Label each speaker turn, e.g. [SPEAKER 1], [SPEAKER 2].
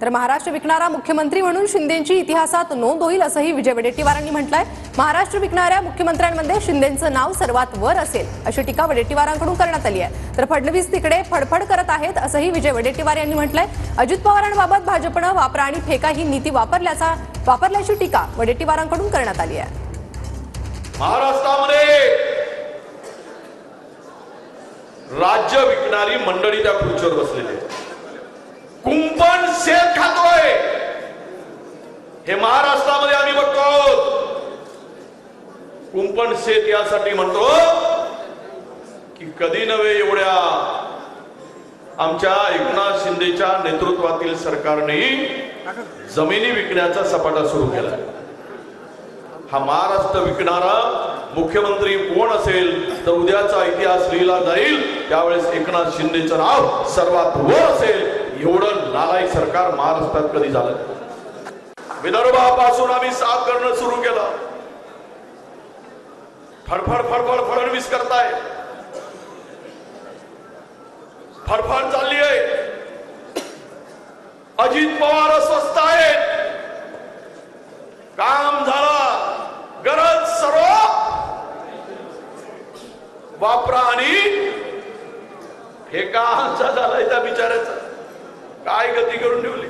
[SPEAKER 1] तर महाराष्ट्र विकणारा मुख्यमंत्री म्हणून शिंदेंची इतिहासात नोंद होईल असंही विजय वडेट्टीवारांनी म्हटलंय। महाराष्ट्र विकणाऱ्या मुख्यमंत्र्यांमध्ये शिंदेंचं नाव सर्वात वर असेल अशी टीका वडेट्टीवारांकडून करण्यात आली आहे। तर फडणवीस तिकडे फडफड करत आहेत असंही विजय वडेट्टीवार यांनी म्हटलंय। अजित पवारांबाबत भाजपनं वापरा आणि फेका ही नीती वापरल्याची टीका वडेट्टीवारांकडून करण्यात आली आहे।
[SPEAKER 2] महाराष्ट्रामध्ये राज्य विकणारी मंडळी त्या खुर्चीवर बसलेली आहे। कुंपण शेत खातोय हे महाराष्ट्रामध्ये आम्ही बघतो। कुंपण शेत यासाठी म्हणतो की कधी नव्हे एवढ्या आमच्या एकनाथ शिंदेच्या नेतृत्वातील सरकारने जमिनी विकण्याचा सपाटा सुरू केला। हा महाराष्ट्र विकणारा मुख्यमंत्री कोण असेल तर उद्याचा इतिहास लिहिला जाईल, त्यावेळेस एकनाथ शिंदेचं नाव सर्वात वर असेल। एवढं नालायक सरकार महाराष्ट्रात कधी झालं? विदर्भापासून आम्ही साफ करणं सुरू केलं। फडफड फडफड फडणवीस करताय, फडफड चालली आहे। अजित पवार अस्वस्थ आहेत, काम झालं, गरज सर्व वापरा आणि हे का झालंय त्या बिचाऱ्याचं काय गती करून ठेवली।